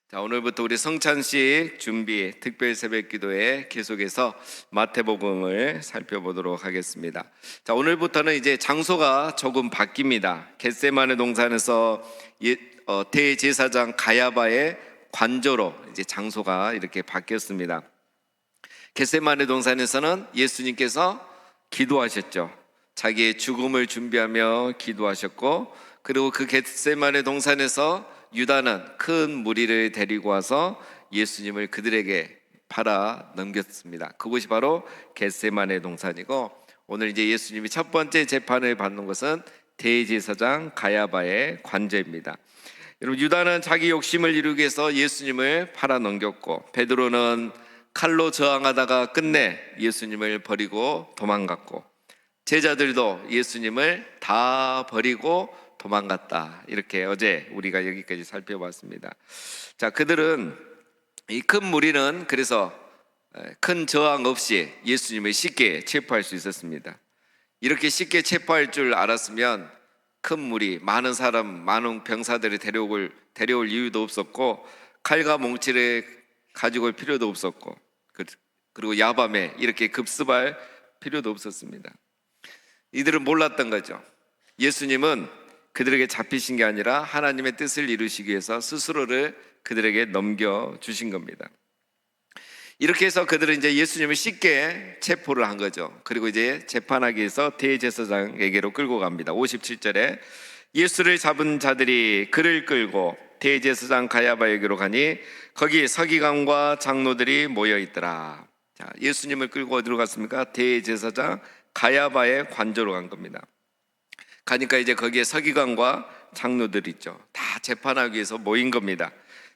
자, 오늘부터 우리 성찬식 준비 특별 새벽 기도에 계속해서 마태복음을 살펴보도록 하겠습니다. 자, 오늘부터는 이제 장소가 조금 바뀝니다. 겟세마네 동산에서 대제사장 가야바의 관저로 이제 장소가 이렇게 바뀌었습니다. 겟세마네 동산에서는 예수님께서 기도하셨죠. 자기의 죽음을 준비하며 기도하셨고, 그리고 그 겟세마네 동산에서 유다는 큰 무리를 데리고 와서 예수님을 그들에게 팔아 넘겼습니다. 그곳이 바로 겟세마네 동산이고, 오늘 이제 예수님이 첫 번째 재판을 받는 것은 대제사장 가야바의 관저입니다. 여러분, 유다는 자기 욕심을 이루기 위해서 예수님을 팔아 넘겼고, 베드로는 칼로 저항하다가 끝내 예수님을 버리고 도망갔고, 제자들도 예수님을 다 버리고 도망갔다. 이렇게 어제 우리가 여기까지 살펴봤습니다. 자, 그들은, 이 큰 무리는 그래서 큰 저항 없이 예수님을 쉽게 체포할 수 있었습니다. 이렇게 쉽게 체포할 줄 알았으면 큰 무리, 많은 사람, 많은 병사들을 데려올 이유도 없었고, 칼과 몽치를 가지고 올 필요도 없었고, 그리고 야밤에 이렇게 급습할 필요도 없었습니다. 이들은 몰랐던 거죠. 예수님은 그들에게 잡히신 게 아니라 하나님의 뜻을 이루시기 위해서 스스로를 그들에게 넘겨주신 겁니다. 이렇게 해서 그들은 이제 예수님을 쉽게 체포를 한 거죠. 그리고 이제 재판하기 위해서 대제사장에게로 끌고 갑니다. 57절에 예수를 잡은 자들이 그를 끌고 대제사장 가야바에게로 가니 거기 서기관과 장로들이 모여 있더라. 자, 예수님을 끌고 어디로 갔습니까? 대제사장 가야바의 관저로 간 겁니다. 가니까 이제 거기에 서기관과 장로들 있죠. 다 재판하기 위해서 모인 겁니다.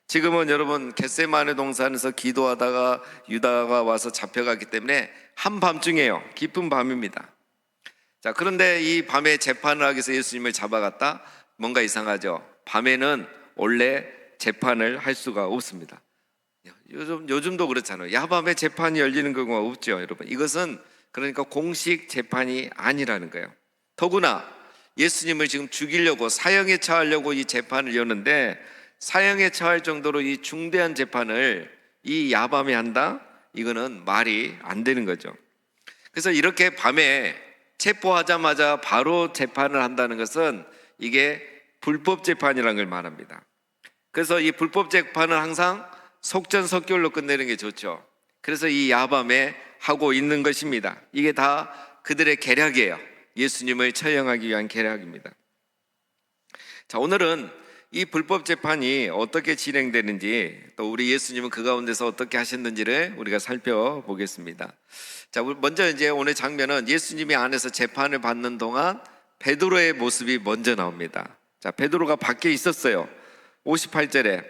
지금은 여러분 겟세마네 동산에서 기도하다가 유다가 와서 잡혀갔기 때문에 한밤중이에요. 깊은 밤입니다. 자, 그런데 이 밤에 재판을 하기 위해서 예수님을 잡아갔다? 뭔가 이상하죠. 밤에는 원래 재판을 할 수가 없습니다. 요즘도 그렇잖아요. 야밤에 재판이 열리는 경우가 없죠, 여러분. 이것은 그러니까 공식 재판이 아니라는 거예요. 더구나 예수님을 지금 죽이려고, 사형에 처하려고 이 재판을 여는데, 사형에 처할 정도로 이 중대한 재판을 이 야밤에 한다? 이거는 말이 안 되는 거죠. 그래서 이렇게 밤에 체포하자마자 바로 재판을 한다는 것은 이게 불법 재판이라는 걸 말합니다. 그래서 이 불법 재판은 항상 속전속결로 끝내는 게 좋죠. 그래서 이 야밤에 하고 있는 것입니다. 이게 다 그들의 계략이에요. 예수님을 처형하기 위한 계략입니다. 자, 오늘은 이 불법 재판이 어떻게 진행되는지, 또 우리 예수님은 그 가운데서 어떻게 하셨는지를 우리가 살펴보겠습니다. 자, 먼저 이제 오늘 장면은 예수님이 안에서 재판을 받는 동안 베드로의 모습이 먼저 나옵니다. 자, 베드로가 밖에 있었어요. 58절에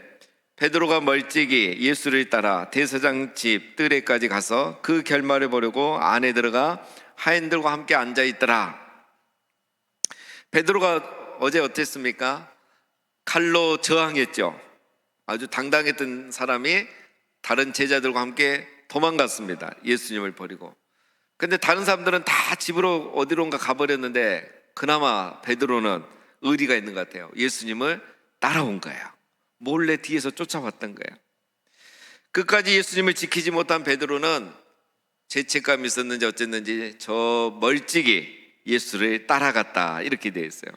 베드로가 멀찍이 예수를 따라 대제사장 집 뜰에까지 가서 그 결말을 보려고 안에 들어가 하인들과 함께 앉아 있더라. 베드로가 어제 어땠습니까? 칼로 저항했죠. 아주 당당했던 사람이 다른 제자들과 함께 도망갔습니다. 예수님을 버리고. 근데 다른 사람들은 다 집으로 어디론가 가버렸는데, 그나마 베드로는 의리가 있는 것 같아요. 예수님을 따라온 거예요. 몰래 뒤에서 쫓아왔던 거예요. 끝까지 예수님을 지키지 못한 베드로는 죄책감이 있었는지 어쨌는지 저 멀찍이 예수를 따라갔다, 이렇게 되어 있어요.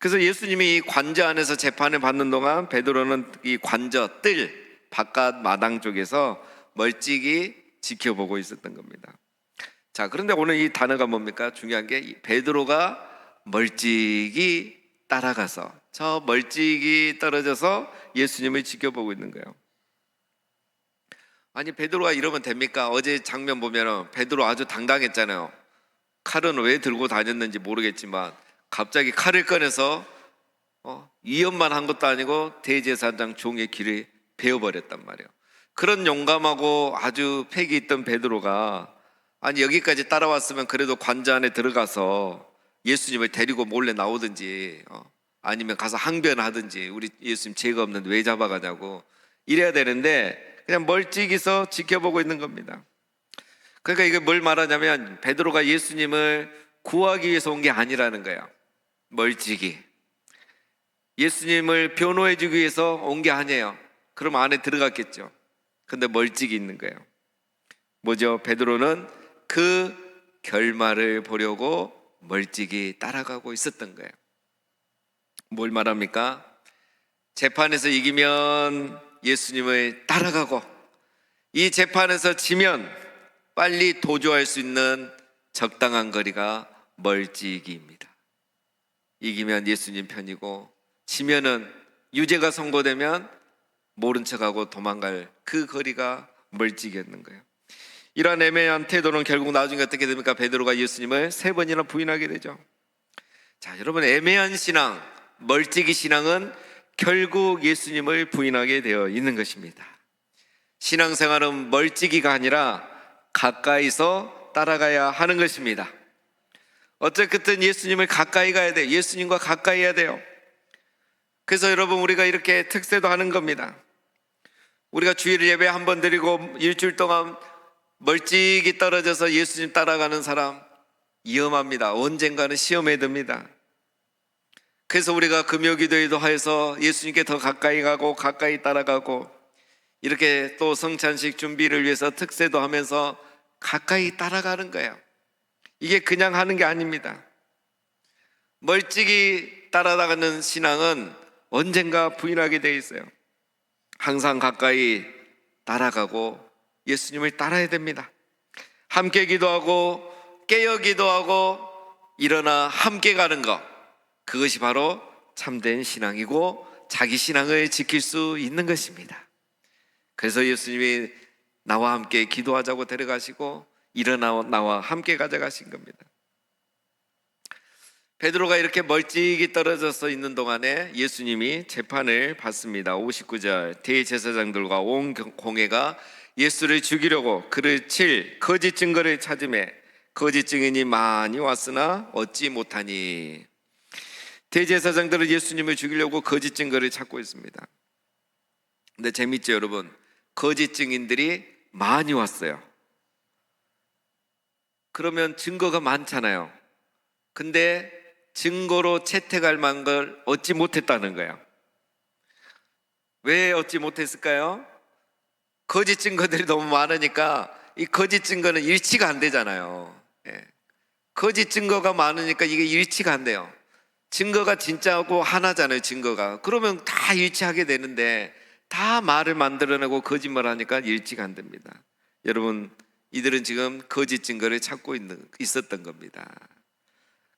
그래서 예수님이 이 관저 안에서 재판을 받는 동안 베드로는 이 관저 뜰 바깥 마당 쪽에서 멀찍이 지켜보고 있었던 겁니다. 자, 그런데 오늘 이 단어가 뭡니까? 중요한 게 베드로가 멀찍이 따라가서, 저 멀찍이 떨어져서 예수님을 지켜보고 있는 거예요. 아니, 베드로가 이러면 됩니까? 어제 장면 보면 베드로 아주 당당했잖아요. 칼은 왜 들고 다녔는지 모르겠지만 갑자기 칼을 꺼내서 위협만 한 것도 아니고 대제사장 종의 길을 베어버렸단 말이에요. 그런 용감하고 아주 패기 있던 베드로가, 아니, 여기까지 따라왔으면 그래도 관저 안에 들어가서 예수님을 데리고 몰래 나오든지, 아니면 가서 항변하든지, 우리 예수님 죄가 없는데 왜 잡아가냐고 이래야 되는데 그냥 멀찍이서 지켜보고 있는 겁니다. 그러니까 이게 뭘 말하냐면 베드로가 예수님을 구하기 위해서 온 게 아니라는 거예요. 멀찍이 예수님을 변호해 주기 위해서 온 게 아니에요. 그럼 안에 들어갔겠죠. 근데 멀찍이 있는 거예요. 뭐죠? 베드로는 그 결말을 보려고 멀찍이 따라가고 있었던 거예요. 뭘 말합니까? 재판에서 이기면 예수님을 따라가고, 이 재판에서 지면 빨리 도주할 수 있는 적당한 거리가 멀찍이입니다. 이기면 예수님 편이고, 지면은 유죄가 선고되면 모른 척하고 도망갈 그 거리가 멀찍이였는 거예요. 이러한 애매한 태도는 결국 나중에 어떻게 됩니까? 베드로가 예수님을 3번이나 부인하게 되죠. 자, 여러분, 애매한 신앙, 멀찍이 신앙은 결국 예수님을 부인하게 되어 있는 것입니다. 신앙생활은 멀찍이가 아니라 가까이서 따라가야 하는 것입니다. 어쨌든 예수님을 가까이 가야 돼요. 예수님과 가까이 해야 돼요. 그래서 여러분, 우리가 이렇게 특세도 하는 겁니다. 우리가 주일 예배 한 번 드리고 일주일 동안 멀찍이 떨어져서 예수님 따라가는 사람 위험합니다. 언젠가는 시험에 듭니다. 그래서 우리가 금요기도에도 하여서 예수님께 더 가까이 가고 가까이 따라가고, 이렇게 또 성찬식 준비를 위해서 특세도 하면서 가까이 따라가는 거예요. 이게 그냥 하는 게 아닙니다. 멀찍이 따라가는 신앙은 언젠가 부인하게 돼 있어요. 항상 가까이 따라가고 예수님을 따라야 됩니다. 함께 기도하고 깨어 기도하고 일어나 함께 가는 것, 그것이 바로 참된 신앙이고 자기 신앙을 지킬 수 있는 것입니다. 그래서 예수님이 나와 함께 기도하자고 데려가시고 일어나 나와 함께 가져가신 겁니다. 베드로가 이렇게 멀찍이 떨어져서 있는 동안에 예수님이 재판을 받습니다. 59절, 대제사장들과 온 공회가 예수를 죽이려고 그를 칠 거짓 증거를 찾으매 거짓 증인이 많이 왔으나 얻지 못하니. 대제사장들은 예수님을 죽이려고 거짓 증거를 찾고 있습니다. 근데 재밌죠, 여러분? 거짓 증인들이 많이 왔어요. 그러면 증거가 많잖아요. 근데 증거로 채택할 만한 걸 얻지 못했다는 거예요. 왜 얻지 못했을까요? 거짓 증거들이 너무 많으니까 이 거짓 증거는 일치가 안 되잖아요. 거짓 증거가 많으니까 이게 일치가 안 돼요. 증거가 진짜하고 하나잖아요, 증거가. 그러면 다 일치하게 되는데 다 말을 만들어내고 거짓말하니까 일치가 안 됩니다. 여러분, 이들은 지금 거짓 증거를 찾고 있었던 겁니다.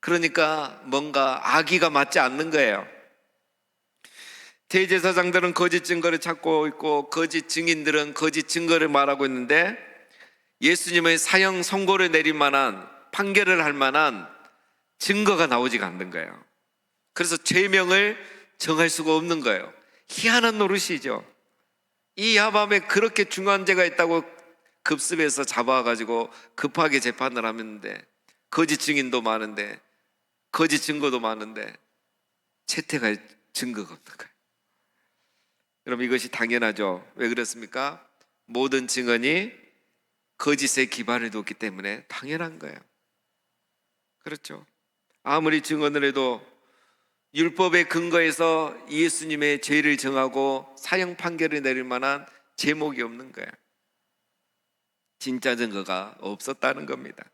그러니까 뭔가 악의가 맞지 않는 거예요. 대제사장들은 거짓 증거를 찾고 있고 거짓 증인들은 거짓 증거를 말하고 있는데 예수님의 사형 선고를 내릴 만한, 판결을 할 만한 증거가 나오지가 않는 거예요. 그래서 죄명을 정할 수가 없는 거예요. 희한한 노릇이죠. 이 야밤에 그렇게 중한 죄가 있다고 급습해서 잡아가지고 급하게 재판을 하는데 거짓 증인도 많은데 거짓 증거도 많은데 채택할 증거가 없는 거예요. 여러분, 이것이 당연하죠. 왜 그렇습니까? 모든 증언이 거짓에 기반을 뒀기 때문에 당연한 거예요. 그렇죠. 아무리 증언을 해도 율법의 근거에서 예수님의 죄를 정하고 사형 판결을 내릴 만한 제목이 없는 거예요. 진짜 증거가 없었다는 겁니다.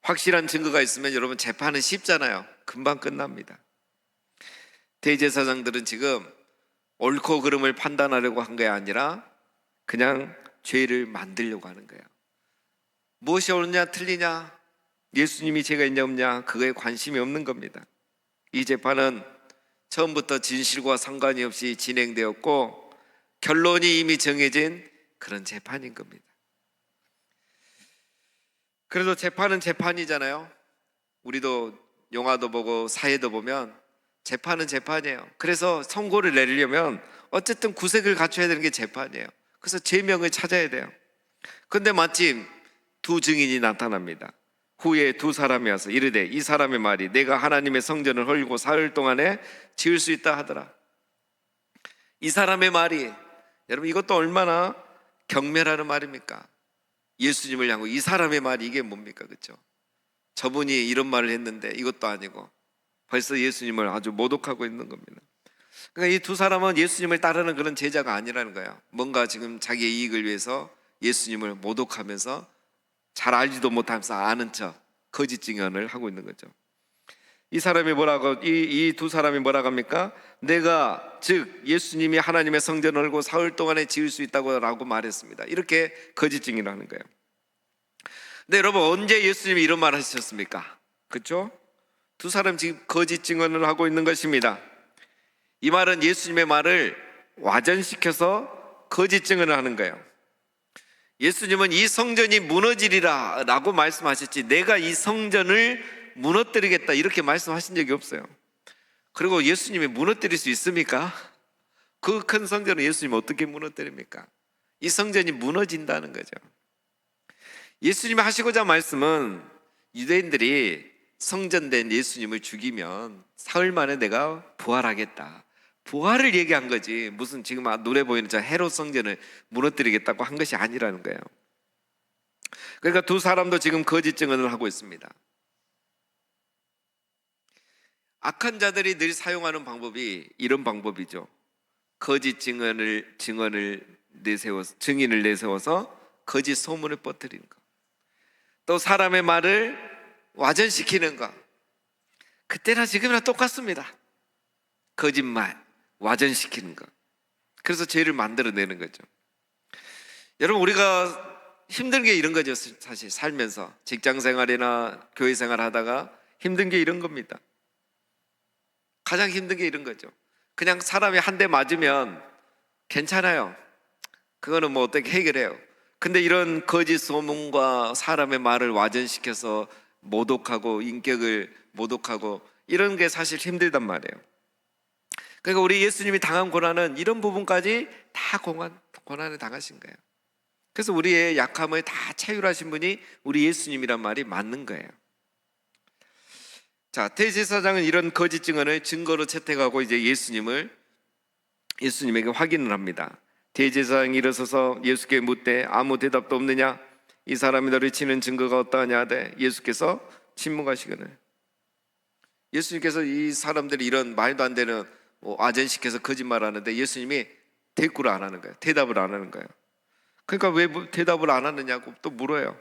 확실한 증거가 있으면 여러분 재판은 쉽잖아요. 금방 끝납니다. 대제사장들은 지금 옳고 그름을 판단하려고 한 게 아니라 그냥 죄를 만들려고 하는 거예요. 무엇이 옳냐 틀리냐, 예수님이 죄가 있냐 없냐, 그거에 관심이 없는 겁니다. 이 재판은 처음부터 진실과 상관이 없이 진행되었고 결론이 이미 정해진 그런 재판인 겁니다. 그래도 재판은 재판이잖아요. 우리도 영화도 보고 사회도 보면 재판은 재판이에요. 그래서 선고를 내리려면 어쨌든 구색을 갖춰야 되는 게 재판이에요. 그래서 죄명을 찾아야 돼요. 그런데 마침 두 증인이 나타납니다. 후에 두 사람이 와서 이르되 이 사람의 말이 내가 하나님의 성전을 헐고 사흘 동안에 지을 수 있다 하더라. 이 사람의 말이, 여러분 이것도 얼마나 경멸하는 말입니까? 예수님을 향하고 이 사람의 말이, 이게 뭡니까? 그렇죠? 저분이 이런 말을 했는데 이것도 아니고 벌써 예수님을 아주 모독하고 있는 겁니다. 그러니까 이 두 사람은 예수님을 따르는 그런 제자가 아니라는 거예요. 뭔가 지금 자기의 이익을 위해서 예수님을 모독하면서 잘 알지도 못하면서 아는 척 거짓 증언을 하고 있는 거죠. 이 사람이 뭐라고, 이 두 사람이 뭐라고 합니까? 내가 즉 예수님이 하나님의 성전을 얼고 사흘 동안에 지을 수 있다고 라고 말했습니다. 이렇게 거짓 증언을 하는 거예요. 근데 여러분, 언제 예수님이 이런 말 하셨습니까? 그렇죠? 두 사람 지금 거짓 증언을 하고 있는 것입니다. 이 말은 예수님의 말을 와전시켜서 거짓 증언을 하는 거예요. 예수님은 이 성전이 무너지리라 라고 말씀하셨지, 내가 이 성전을 무너뜨리겠다 이렇게 말씀하신 적이 없어요. 그리고 예수님이 무너뜨릴 수 있습니까? 그 큰 성전을 예수님이 어떻게 무너뜨립니까? 이 성전이 무너진다는 거죠. 예수님이 하시고자 말씀은 유대인들이 성전된 예수님을 죽이면 사흘 만에 내가 부활하겠다, 부활을 얘기한 거지, 무슨 지금 눈에 보이는 저 헤롯 성전을 무너뜨리겠다고 한 것이 아니라는 거예요. 그러니까 두 사람도 지금 거짓 증언을 하고 있습니다. 악한 자들이 늘 사용하는 방법이 이런 방법이죠. 거짓 증인을 내세워서 거짓 소문을 퍼뜨리는 것, 또 사람의 말을 와전시키는 것. 그때나 지금이나 똑같습니다. 거짓말, 와전시키는 것. 그래서 죄를 만들어내는 거죠. 여러분, 우리가 힘든 게 이런 거죠. 사실 살면서 직장생활이나 교회생활 하다가 힘든 게 이런 겁니다. 가장 힘든 게 이런 거죠. 그냥 사람이 한 대 맞으면 괜찮아요. 그거는 뭐 어떻게 해결해요. 근데 이런 거짓 소문과 사람의 말을 와전시켜서 모독하고 인격을 모독하고 이런 게 사실 힘들단 말이에요. 그러니까 우리 예수님이 당한 고난은 이런 부분까지 다 고난을 당하신 거예요. 그래서 우리의 약함을 다 차율하신 분이 우리 예수님이란 말이 맞는 거예요. 자, 대제사장은 이런 거짓 증언을 증거로 채택하고 이제 예수님에게 확인을 합니다. 대제사장이 일어서서 예수께 묻되 아무 대답도 없느냐? 이 사람이 너를 치는 증거가 어떠하냐 하되 예수께서 침묵하시거늘. 예수님께서 이 사람들이 이런 말도 안 되는 아전시켜서 거짓말하는데 예수님이 대꾸를 안 하는 거예요. 대답을 안 하는 거예요. 그러니까 왜 대답을 안 하느냐고 또 물어요.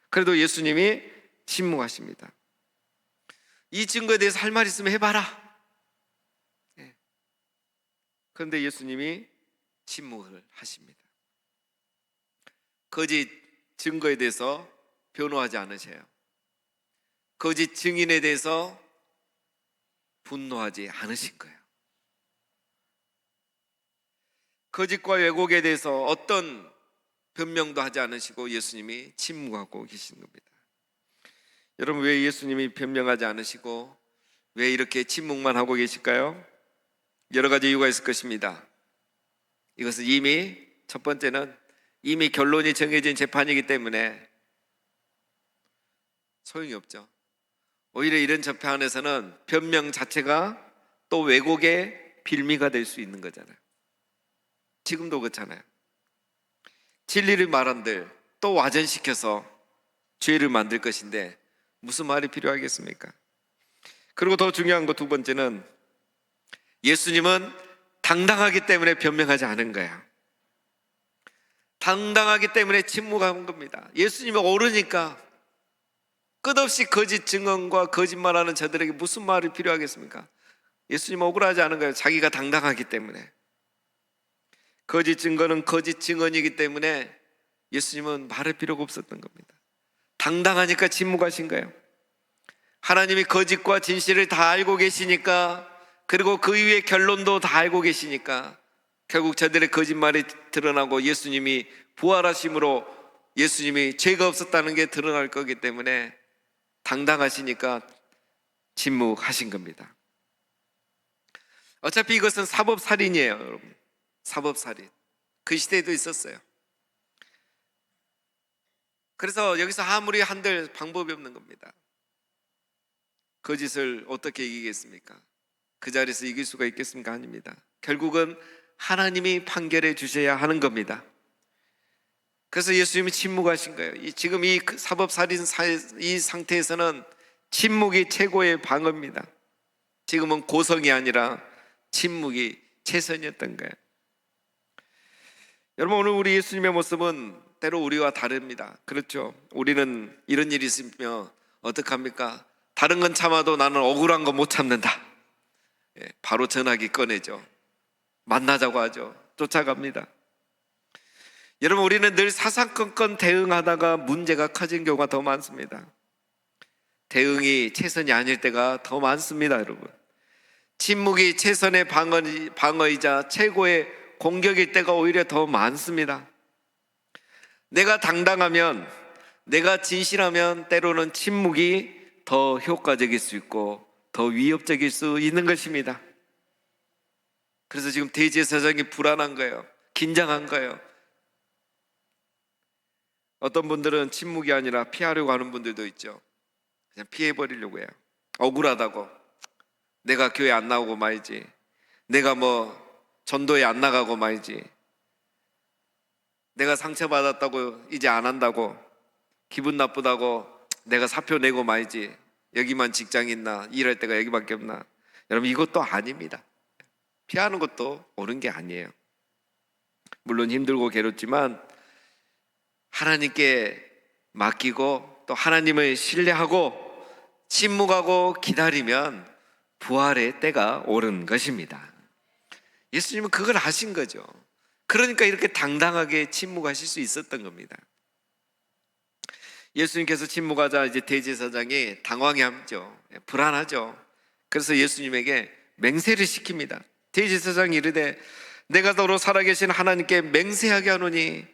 그래도 예수님이 침묵하십니다. 이 증거에 대해서 할 말 있으면 해봐라. 그런데 예수님이 침묵을 하십니다. 거짓 증거에 대해서 변호하지 않으셔요. 거짓 증인에 대해서 분노하지 않으신 거예요. 거짓과 왜곡에 대해서 어떤 변명도 하지 않으시고 예수님이 침묵하고 계신 겁니다. 여러분, 왜 예수님이 변명하지 않으시고 왜 이렇게 침묵만 하고 계실까요? 여러 가지 이유가 있을 것입니다. 이것은 첫 번째는 이미 결론이 정해진 재판이기 때문에 소용이 없죠. 오히려 이런 재판에서는 변명 자체가 또 왜곡의 빌미가 될 수 있는 거잖아요. 지금도 그렇잖아요. 진리를 말한들 또 와전시켜서 죄를 만들 것인데 무슨 말이 필요하겠습니까? 그리고 더 중요한 거 두 번째는 예수님은 당당하기 때문에 변명하지 않은 거예요. 당당하기 때문에 침묵한 겁니다. 예수님이 옳으니까 끝없이 거짓 증언과 거짓말하는 저들에게 무슨 말이 필요하겠습니까? 예수님은 억울하지 않은 거예요. 자기가 당당하기 때문에. 거짓 증거는 거짓 증언이기 때문에 예수님은 말할 필요가 없었던 겁니다. 당당하니까 침묵하신 거예요. 하나님이 거짓과 진실을 다 알고 계시니까, 그리고 그 이후의 결론도 다 알고 계시니까 결국 저들의 거짓말이 드러나고 예수님이 부활하심으로 예수님이 죄가 없었다는 게 드러날 거기 때문에 당당하시니까 침묵하신 겁니다. 어차피 이것은 사법살인이에요, 여러분. 사법살인. 그 시대에도 있었어요. 그래서 여기서 아무리 한들 방법이 없는 겁니다. 거짓을 어떻게 이기겠습니까? 그 자리에서 이길 수가 있겠습니까? 아닙니다. 결국은 하나님이 판결해 주셔야 하는 겁니다. 그래서 예수님이 침묵하신 거예요. 지금 이 사법살인 이 상태에서는 침묵이 최고의 방어입니다. 지금은 고성이 아니라 침묵이 최선이었던 거예요. 여러분, 오늘 우리 예수님의 모습은 때로 우리와 다릅니다. 그렇죠? 우리는 이런 일이 있으면 어떡합니까? 다른 건 참아도 나는 억울한 거 못 참는다. 바로 전화기 꺼내죠. 만나자고 하죠. 쫓아갑니다. 여러분, 우리는 늘 사사건건 대응하다가 문제가 커진 경우가 더 많습니다. 대응이 최선이 아닐 때가 더 많습니다. 여러분, 침묵이 최선의 방어이자 최고의 공격일 때가 오히려 더 많습니다. 내가 당당하면, 내가 진실하면 때로는 침묵이 더 효과적일 수 있고 더 위협적일 수 있는 것입니다. 그래서 지금 대제사장이 불안한 거예요. 긴장한 거예요. 어떤 분들은 침묵이 아니라 피하려고 하는 분들도 있죠. 그냥 피해버리려고 해요. 억울하다고. 내가 교회 안 나오고 말이지, 내가 전도에 안 나가고 말이지, 내가 상처받았다고 이제 안 한다고, 기분 나쁘다고 내가 사표 내고 말이지, 여기만 직장 있나, 일할 때가 여기밖에 없나. 여러분, 이것도 아닙니다. 피하는 것도 옳은 게 아니에요. 물론 힘들고 괴롭지만 하나님께 맡기고 또 하나님을 신뢰하고 침묵하고 기다리면 부활의 때가 오른 것입니다. 예수님은 그걸 아신 거죠. 그러니까 이렇게 당당하게 침묵하실 수 있었던 겁니다. 예수님께서 침묵하자 이제 대제사장이 당황해하죠. 불안하죠. 그래서 예수님에게 맹세를 시킵니다. 대제사장이 이르되 내가 너로 살아계신 하나님께 맹세하게 하노니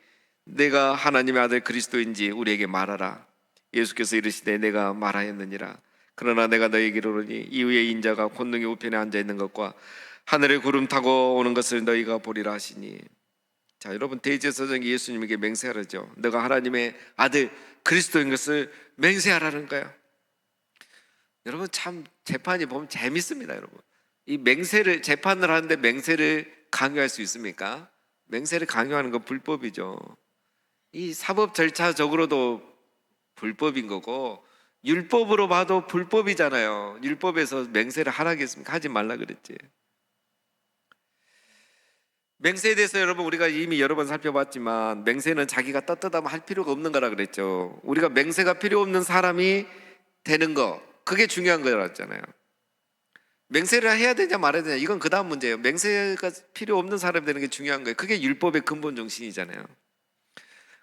내가 하나님의 아들 그리스도인지 우리에게 말하라. 예수께서 이르시되 내가 말하였느니라. 그러나 내가 너에게 이르노니 이후에 인자가 권능의 우편에 앉아있는 것과 하늘의 구름 타고 오는 것을 너희가 보리라 하시니. 자, 여러분, 대제사장이 예수님에게 맹세하라죠. 너가 하나님의 아들 그리스도인 것을 맹세하라는 거예요. 여러분, 참 재판이 보면 재밌습니다. 여러분, 이 맹세를, 재판을 하는데 맹세를 강요할 수 있습니까? 맹세를 강요하는 건 불법이죠. 이 사법 절차적으로도 불법인 거고 율법으로 봐도 불법이잖아요. 율법에서 맹세를 하라겠습니까? 하지 말라 그랬지. 맹세에 대해서 여러분, 우리가 이미 여러 번 살펴봤지만 맹세는 자기가 떳떳하면 할 필요가 없는 거라 그랬죠. 우리가 맹세가 필요 없는 사람이 되는 거, 그게 중요한 거였잖아요. 맹세를 해야 되냐 말아야 되냐, 이건 그 다음 문제예요. 맹세가 필요 없는 사람이 되는 게 중요한 거예요. 그게 율법의 근본 정신이잖아요.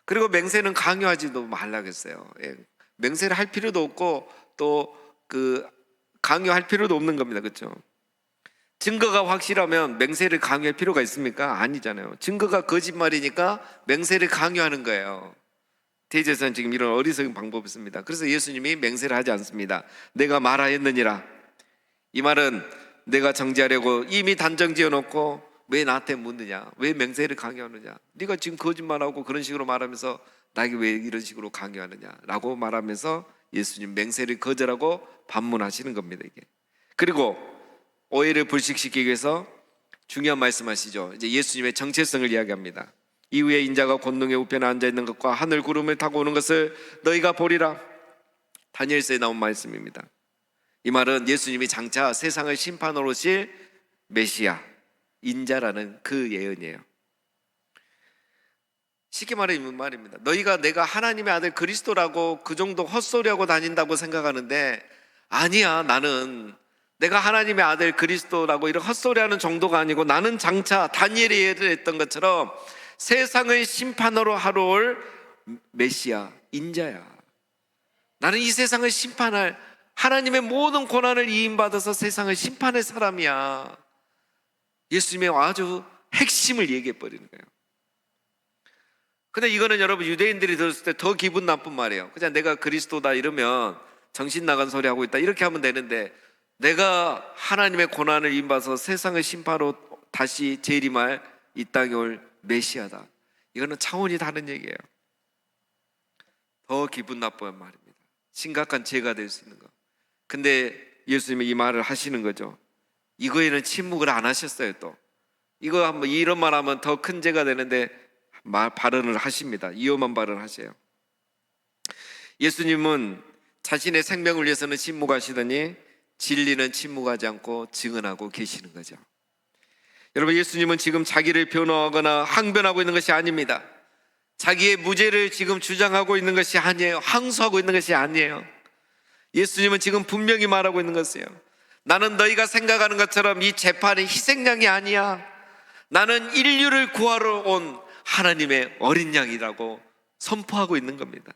그리고 맹세는 강요하지도 말라고 했어요. 맹세를 할 필요도 없고 또 강요할 필요도 없는 겁니다. 그렇죠? 증거가 확실하면 맹세를 강요할 필요가 있습니까? 아니잖아요. 증거가 거짓말이니까 맹세를 강요하는 거예요. 대제사장은 지금 이런 어리석은 방법을 씁니다. 그래서 예수님이 맹세를 하지 않습니다. 내가 말하였느니라. 이 말은 내가 정지하려고 이미 단정 지어놓고 왜 나한테 묻느냐, 왜 맹세를 강요하느냐, 네가 지금 거짓말하고 그런 식으로 말하면서 나에게 왜 이런 식으로 강요하느냐 라고 말하면서 예수님 맹세를 거절하고 반문하시는 겁니다. 이게. 그리고 오해를 불식시키기 위해서 중요한 말씀하시죠. 이제 예수님의 정체성을 이야기합니다. 이후에 인자가 권능의 우편에 앉아있는 것과 하늘 구름을 타고 오는 것을 너희가 보리라. 다니엘서에 나온 말씀입니다. 이 말은 예수님이 장차 세상을 심판으로 오실 메시아, 인자라는 그 예언이에요. 쉽게 말해 이 말입니다. 너희가 내가 하나님의 아들 그리스도라고 그 정도 헛소리하고 다닌다고 생각하는데 아니야, 나는 내가 하나님의 아들 그리스도라고 이런 헛소리하는 정도가 아니고 나는 장차 다니엘이 예언했던 것처럼 세상을 심판으로 하러 올 메시아, 인자야. 나는 이 세상을 심판할, 하나님의 모든 고난을 이임받아서 세상을 심판할 사람이야. 예수님의 아주 핵심을 얘기해 버리는 거예요. 근데 이거는 여러분, 유대인들이 들었을 때 더 기분 나쁜 말이에요. 그냥 내가 그리스도다 이러면 정신 나간 소리 하고 있다 이렇게 하면 되는데, 내가 하나님의 고난을 임받아서 세상을 심판으로 다시 재림할 이 땅에 올 메시아다, 이거는 차원이 다른 얘기예요. 더 기분 나쁜 말입니다. 심각한 죄가 될 수 있는 거. 근데 예수님이 이 말을 하시는 거죠. 이거에는 침묵을 안 하셨어요. 또 이거 한번 이런 말 하면 더 큰 죄가 되는데 발언을 하십니다. 위험한 발언을 하세요. 예수님은 자신의 생명을 위해서는 침묵하시더니 진리는 침묵하지 않고 증언하고 계시는 거죠. 여러분, 예수님은 지금 자기를 변호하거나 항변하고 있는 것이 아닙니다. 자기의 무죄를 지금 주장하고 있는 것이 아니에요. 항소하고 있는 것이 아니에요. 예수님은 지금 분명히 말하고 있는 것이에요. 나는 너희가 생각하는 것처럼 이 재판이 희생양이 아니야. 나는 인류를 구하러 온 하나님의 어린 양이라고 선포하고 있는 겁니다.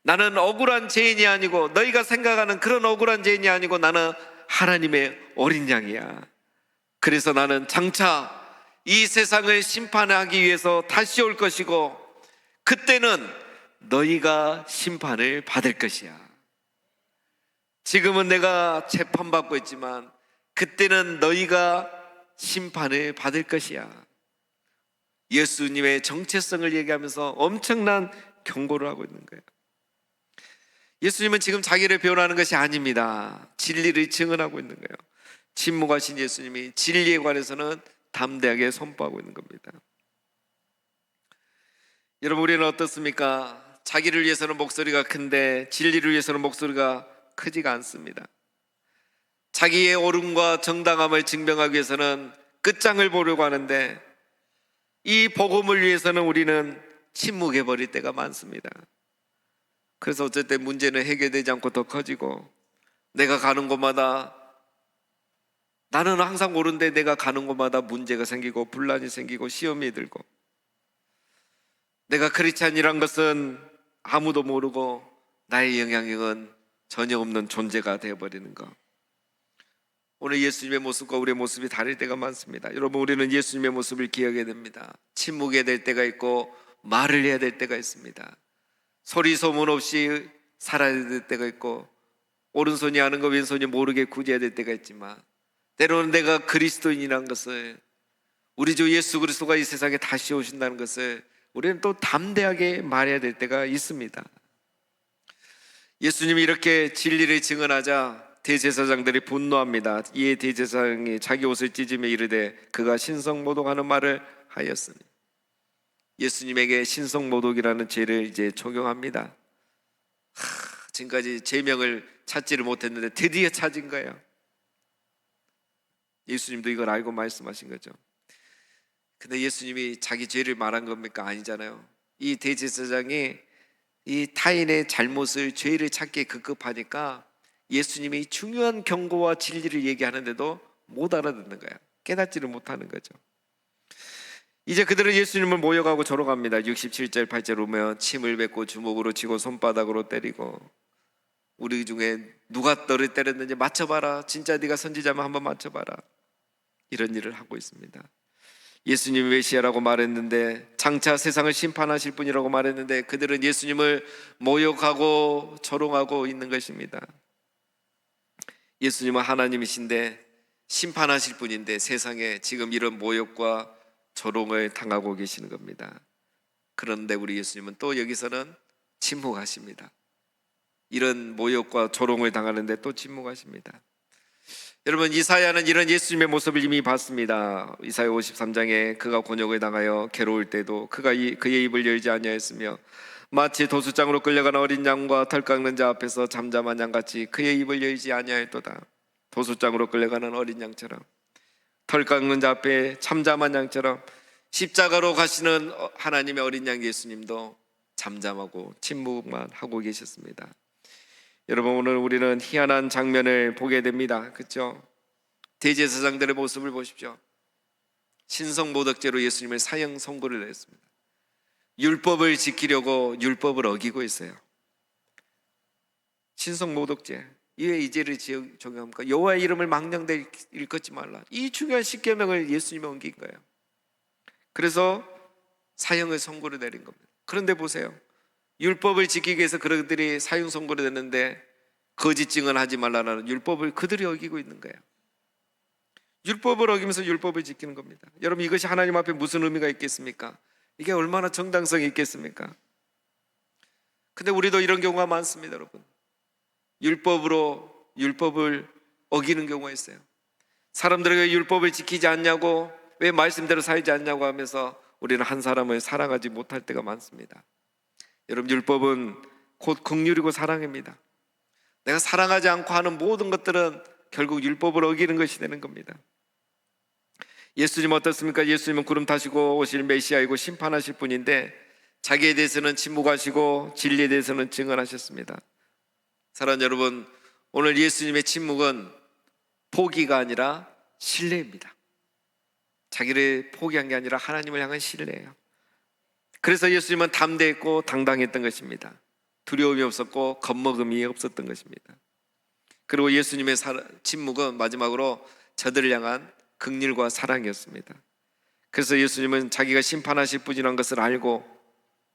나는 억울한 죄인이 아니고, 너희가 생각하는 그런 억울한 죄인이 아니고, 나는 하나님의 어린 양이야. 그래서 나는 장차 이 세상을 심판하기 위해서 다시 올 것이고, 그때는 너희가 심판을 받을 것이야. 지금은 내가 재판받고 있지만 그때는 너희가 심판을 받을 것이야. 예수님의 정체성을 얘기하면서 엄청난 경고를 하고 있는 거예요. 예수님은 지금 자기를 변호하는 것이 아닙니다. 진리를 증언하고 있는 거예요. 침묵하신 예수님이 진리에 관해서는 담대하게 선포하고 있는 겁니다. 여러분, 우리는 어떻습니까? 자기를 위해서는 목소리가 큰데 진리를 위해서는 목소리가 크지가 않습니다. 자기의 옳음과 정당함을 증명하기 위해서는 끝장을 보려고 하는데, 이 복음을 위해서는 우리는 침묵해버릴 때가 많습니다. 그래서 어쨌든 문제는 해결되지 않고 더 커지고, 내가 가는 곳마다, 나는 항상 옳은데 내가 가는 곳마다 문제가 생기고 분란이 생기고 시험이 들고, 내가 크리스찬이란 것은 아무도 모르고 나의 영향력은 전혀 없는 존재가 되어버리는 것. 오늘 예수님의 모습과 우리의 모습이 다를 때가 많습니다. 여러분, 우리는 예수님의 모습을 기억해야 됩니다. 침묵해야 될 때가 있고 말을 해야 될 때가 있습니다. 소리 소문 없이 살아야 될 때가 있고, 오른손이 아는 거 왼손이 모르게 구제해야 될 때가 있지만, 때로는 내가 그리스도인이라는 것을, 우리 주 예수 그리스도가 이 세상에 다시 오신다는 것을 우리는 또 담대하게 말해야 될 때가 있습니다. 예수님이 이렇게 진리를 증언하자 대제사장들이 분노합니다. 이에 대제사장이 자기 옷을 찢으며 이르되 그가 신성모독하는 말을 하였으니, 예수님에게 신성모독이라는 죄를 이제 적용합니다. 지금까지 죄명을 찾지를 못했는데 드디어 찾은 거예요. 예수님도 이걸 알고 말씀하신 거죠. 근데 예수님이 자기 죄를 말한 겁니까? 아니잖아요. 이 대제사장이 이 타인의 잘못을, 죄를 찾기에 급급하니까 예수님이 중요한 경고와 진리를 얘기하는데도 못 알아듣는 거야. 깨닫지를 못하는 거죠. 이제 그들은 예수님을 모욕하고 조롱합니다. 67절 8절 보면 침을 뱉고 주먹으로 치고 손바닥으로 때리고, 우리 중에 누가 너를 때렸는지 맞춰봐라, 진짜 네가 선지자면 한번 맞춰봐라, 이런 일을 하고 있습니다. 예수님이 메시아라고 말했는데, 장차 세상을 심판하실 분이라고 말했는데, 그들은 예수님을 모욕하고 조롱하고 있는 것입니다. 예수님은 하나님이신데 심판하실 분인데 세상에 지금 이런 모욕과 조롱을 당하고 계시는 겁니다. 그런데 우리 예수님은 또 여기서는 침묵하십니다. 이런 모욕과 조롱을 당하는데 또 침묵하십니다. 여러분, 이사야는 이런 예수님의 모습을 이미 봤습니다. 이사야 53장에 그가 곤욕을 당하여 괴로울 때도 그가 그의 입을 열지 아니하였으며, 마치 도수장으로 끌려가는 어린 양과 털 깎는 자 앞에서 잠잠한 양같이 그의 입을 열지 아니하였도다. 도수장으로 끌려가는 어린 양처럼, 털 깎는 자 앞에 잠잠한 양처럼, 십자가로 가시는 하나님의 어린 양 예수님도 잠잠하고 침묵만 하고 계셨습니다. 여러분, 오늘 우리는 희한한 장면을 보게 됩니다. 그렇죠? 대제사장들의 모습을 보십시오. 신성모독죄로 예수님을 사형 선고를 했습니다. 율법을 지키려고 율법을 어기고 있어요. 신성모독죄, 이에 이 죄를 적용합니까? 여호와의 이름을 망령되이 일컫지 말라, 이 중요한 십계명을 예수님이 어긴 거예요. 그래서 사형을 선고를 내린 겁니다. 그런데 보세요, 율법을 지키기 위해서 그들이 사형 선고를 냈는데 거짓 증언하지 말라는 율법을 그들이 어기고 있는 거예요. 율법을 어기면서 율법을 지키는 겁니다. 여러분, 이것이 하나님 앞에 무슨 의미가 있겠습니까? 이게 얼마나 정당성이 있겠습니까? 근데 우리도 이런 경우가 많습니다. 여러분, 율법을 어기는 경우가 있어요. 사람들에게 율법을 지키지 않냐고, 왜 말씀대로 살지 않냐고 하면서 우리는 한 사람을 사랑하지 못할 때가 많습니다. 여러분, 율법은 곧 긍휼이고 사랑입니다. 내가 사랑하지 않고 하는 모든 것들은 결국 율법을 어기는 것이 되는 겁니다. 예수님 어떻습니까? 예수님은 구름 타시고 오실 메시아이고 심판하실 분인데 자기에 대해서는 침묵하시고 진리에 대해서는 증언하셨습니다. 사랑하는 여러분, 오늘 예수님의 침묵은 포기가 아니라 신뢰입니다. 자기를 포기한 게 아니라 하나님을 향한 신뢰예요. 그래서 예수님은 담대했고 당당했던 것입니다. 두려움이 없었고 겁먹음이 없었던 것입니다. 그리고 예수님의 침묵은 마지막으로 저들을 향한 긍휼과 사랑이었습니다. 그래서 예수님은 자기가 심판하실 분이라는 것을 알고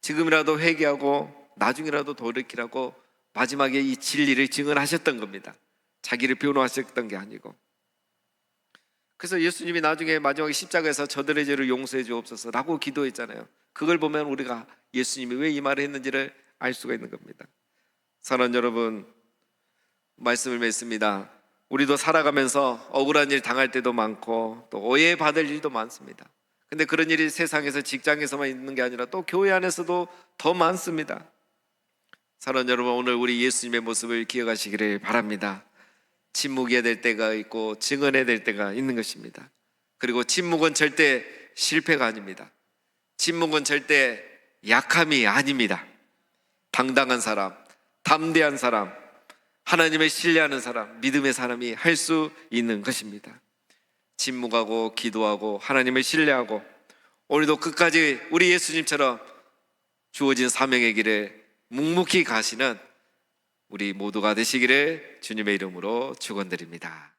지금이라도 회개하고 나중이라도 돌이키라고 마지막에 이 진리를 증언하셨던 겁니다. 자기를 변호하셨던 게 아니고. 그래서 예수님이 나중에 마지막에 십자가에서 저들의 죄를 용서해 주옵소서라고 기도했잖아요. 그걸 보면 우리가 예수님이 왜 이 말을 했는지를 알 수가 있는 겁니다. 사랑하는 여러분, 말씀을 맺습니다. 우리도 살아가면서 억울한 일 당할 때도 많고 또 오해받을 일도 많습니다. 근데 그런 일이 세상에서 직장에서만 있는 게 아니라 또 교회 안에서도 더 많습니다. 사랑하는 여러분, 오늘 우리 예수님의 모습을 기억하시기를 바랍니다. 침묵해야 될 때가 있고 증언해야 될 때가 있는 것입니다. 그리고 침묵은 절대 실패가 아닙니다. 침묵은 절대 약함이 아닙니다. 당당한 사람, 담대한 사람, 하나님을 신뢰하는 사람, 믿음의 사람이 할 수 있는 것입니다. 침묵하고 기도하고 하나님을 신뢰하고 오늘도 끝까지 우리 예수님처럼 주어진 사명의 길을 묵묵히 가시는 우리 모두가 되시기를 주님의 이름으로 축원드립니다.